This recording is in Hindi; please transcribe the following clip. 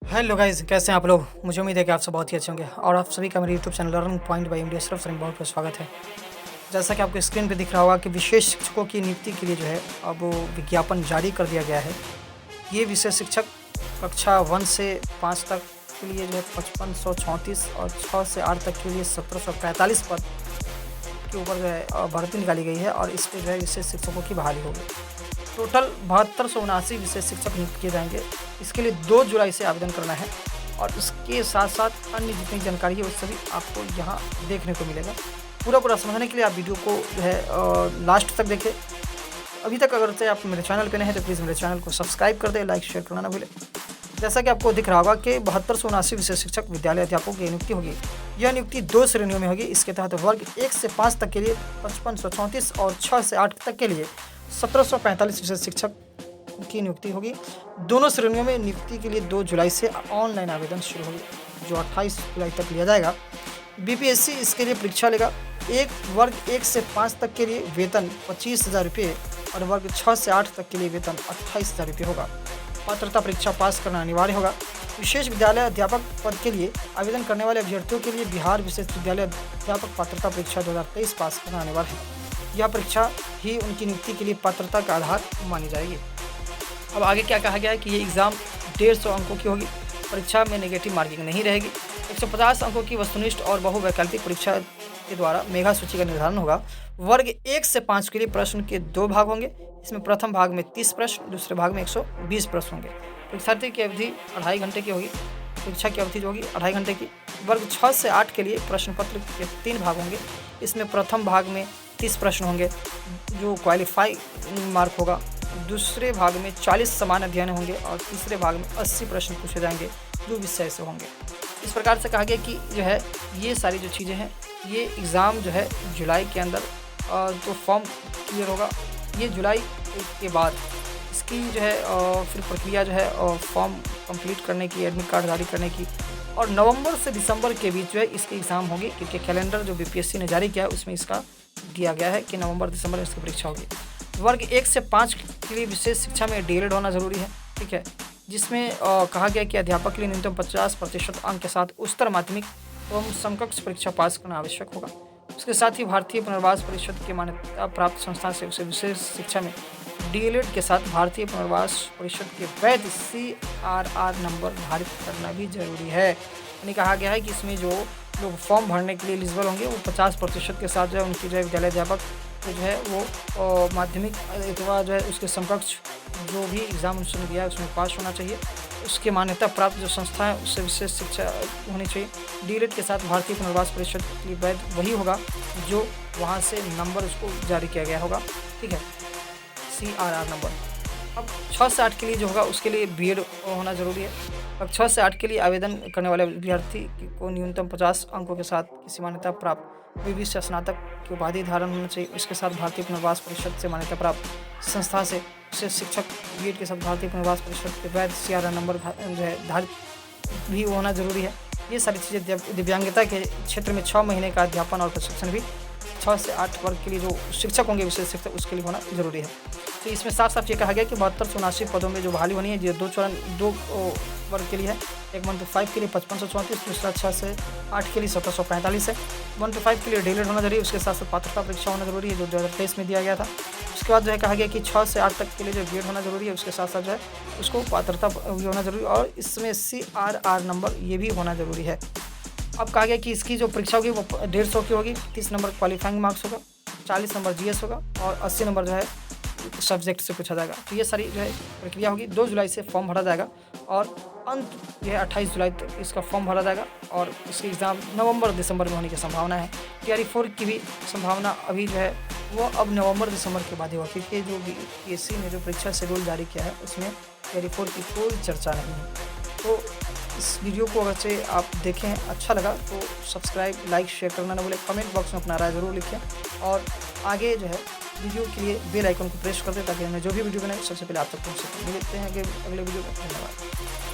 हेलो गाइस, कैसे हैं आप लोग। मुझे उम्मीद है कि आप सब बहुत ही अच्छे होंगे और आप सभी का मेरे YouTube channel learning point by MD Ashraf sir में बहुत बहुत स्वागत है। जैसा कि आपको स्क्रीन पे दिख रहा होगा कि विशेष शिक्षकों की नियुक्ति के लिए जो है अब वो विज्ञापन जारी कर दिया गया है। ये विशेष शिक्षक कक्षा 1 से 5 तक के लिए जो है 5534 और 6 से 8 तक के लिए 1745 पद के ऊपर जो है भर्ती निकाली गई है और इस पे जो है विशेष शिक्षकों की बहाली होगी। टोटल 7279 विशेष शिक्षक नियुक्त किए जाएंगे। इसके लिए 2 जुलाई से आवेदन करना है और इसके साथ साथ अन्य जितनी जानकारी है वो सभी आपको यहाँ देखने को मिलेगा। पूरा समझने के लिए आप वीडियो को जो है लास्ट तक देखें। अभी तक अगर से आप मेरे चैनल पे नए हैं तो प्लीज़ मेरे चैनल को सब्सक्राइब कर दें, लाइक शेयर करना ना भूलें। जैसा कि आपको दिख रहा होगा कि 7279 विशेष शिक्षक विद्यालय अध्यापकों की नियुक्ति होगी। यह नियुक्ति 2 श्रेणियों में होगी। इसके तहत वर्ग 1 से 5 तक के लिए 5534 और 6 से 8 तक के लिए 1745 विशेष शिक्षक की नियुक्ति होगी। दोनों श्रेणियों में नियुक्ति के लिए 2 जुलाई से ऑनलाइन आवेदन शुरू होगी, जो 28 जुलाई तक लिया जाएगा। बीपीएससी इसके लिए परीक्षा लेगा। वर्ग 1 से 5 तक के लिए वेतन 25,000 रुपये और वर्ग 6 से 8 तक के लिए वेतन 28,000 रुपये होगा। पात्रता परीक्षा पास करना अनिवार्य होगा। विशेष विद्यालय अध्यापक पद के लिए आवेदन करने वाले अभ्यर्थियों के लिए बिहार विशेष विद्यालय अध्यापक पात्रता परीक्षा 2023 पास करना अनिवार्य है। यह परीक्षा ही उनकी नियुक्ति के लिए पात्रता का आधार मानी जाएगी। अब आगे क्या कहा गया है कि ये एग्ज़ाम 150 अंकों की होगी। परीक्षा में नेगेटिव मार्किंग नहीं रहेगी। 150 अंकों की वस्तुनिष्ठ और बहुवैकल्पिक परीक्षा के द्वारा मेधा सूची का निर्धारण होगा। वर्ग 1 से 5 के लिए प्रश्न के 2 भाग होंगे। इसमें प्रथम भाग में 30 प्रश्न, दूसरे भाग में 120 प्रश्न होंगे। परीक्षार्थी की अवधि 2.5 घंटे की होगी। परीक्षा की अवधि जो होगी 2.5 घंटे की। वर्ग 6 से 8 के लिए प्रश्न पत्र के 3 भाग होंगे। इसमें प्रथम भाग में 30 प्रश्न होंगे जो क्वालिफाई मार्क होगा। दूसरे भाग में 40 समान अध्ययन होंगे और तीसरे भाग में 80 प्रश्न पूछे जाएंगे जो विषय से होंगे। इस प्रकार से कहा गया कि जो है ये सारी जो चीज़ें हैं, ये एग्ज़ाम जो है जुलाई के अंदर जो फॉर्म क्लियर होगा, ये जुलाई के बाद इसकी जो है फिर प्रक्रिया जो है फॉर्म कंप्लीट करने की, एडमिट कार्ड जारी करने की, और नवंबर से दिसंबर के बीच जो है इसकी एग्ज़ाम होगी, क्योंकि कैलेंडर जो बीपीएससी ने जारी किया है उसमें इसका दिया गया है कि नवंबर दिसंबर में इसकी परीक्षा होगी। वर्ग 1 से 5 के लिए विशेष शिक्षा में डीएलएड होना ज़रूरी है, ठीक है, जिसमें कहा गया कि अध्यापक के लिए न्यूनतम 50% अंक के साथ उच्चतर माध्यमिक एवं समकक्ष परीक्षा पास करना आवश्यक होगा। उसके साथ ही भारतीय पुनर्वास परिषद के मान्यता प्राप्त संस्थान से उसे विशेष शिक्षा में डीएलएड के साथ भारतीय पुनर्वास परिषद के वैध CRR नंबर धारित करना भी जरूरी है। यानी कहा गया है कि इसमें जो लोग फॉर्म भरने के लिए एलिजिबल होंगे वो 50% के साथ जो है उनकी जो है विद्यालय अध्यापक जो है वो माध्यमिक अथवा जो है उसके समकक्ष जो भी एग्ज़ाम उसने दिया है उसमें पास होना चाहिए। उसके मान्यता प्राप्त जो संस्था है उससे विशेष शिक्षा होनी चाहिए। डीएलएड के साथ भारतीय पुनर्वास परिषद की वैध वही होगा जो वहाँ से नंबर उसको जारी किया गया होगा, ठीक है, CRR नंबर। अब 6 से 8 के लिए जो होगा उसके लिए बीएड होना ज़रूरी है। अब 6 से 8 के लिए आवेदन करने वाले विद्यार्थी को न्यूनतम 50 अंकों के साथ किसी मान्यता प्राप्त विवि से स्नातक की उपाधि धारण होना चाहिए। इसके साथ भारतीय पुनर्वास परिषद से मान्यता प्राप्त संस्था से शिक्षक बीएड के साथ भारतीय पुनर्वास परिषद के वैध CRR नंबर जो है धारित भी होना ज़रूरी है। ये सारी चीज़ें दिव्यांगता के क्षेत्र में 6 महीने का अध्यापन और प्रशिक्षण भी 6 से 8 वर्ग के लिए जो शिक्षक होंगे विशेष शिक्षक उसके लिए होना ज़रूरी है। तो इसमें साफ साफ ये कहा गया कि 7279 पदों में जो बहाली होनी है, ये 2 वर्ग के लिए है। एक 1 to 5 के लिए 5534, दूसरा 6 से 8 के लिए 1745 है। 1 to 5 के लिए डीएलएड होना जरूरी है। उसके साथ साथ पात्रता परीक्षा होना जरूरी है जो 2023 में दिया गया था। उसके बाद जो है कहा गया कि 6 से 8 तक के लिए जो बीएड होना जरूरी है, उसके साथ साथ जो है उसको पात्रता भी होना जरूरी है और इसमें CRR नंबर ये भी होना जरूरी है। अब कहा गया कि इसकी जो परीक्षा होगी वो 150 की होगी। 30 नंबर क्वालिफाइंग मार्क्स होगा, 40 नंबर GS होगा और 80 नंबर जो है सब्जेक्ट से पूछा जाएगा। तो ये सारी जो है प्रक्रिया होगी। 2 जुलाई से फॉर्म भरा जाएगा और अंत जो है 28 जुलाई तक इसका फॉर्म भरा जाएगा और इसकी एग्ज़ाम नवंबर दिसंबर में होने की संभावना है। TRE 4 की भी संभावना अभी जो है वो अब नवंबर दिसंबर के बाद ही होगा, क्योंकि जो बीपीएससी ने जो परीक्षा शेड्यूल जारी किया है उसमें TRE 4 की कोई चर्चा नहीं है। तो इस वीडियो को अगर से आप देखें अच्छा लगा तो सब्सक्राइब, लाइक, शेयर करना ना भूलें। कमेंट बॉक्स में अपना राय ज़रूर लिखें और आगे जो है वीडियो के लिए बेल आइकन को प्रेस कर दें ताकि हमें जो भी वीडियो बनाए सबसे पहले आप तक पहुँच सके। मिलते हैं अगले वीडियो में। धन्यवाद।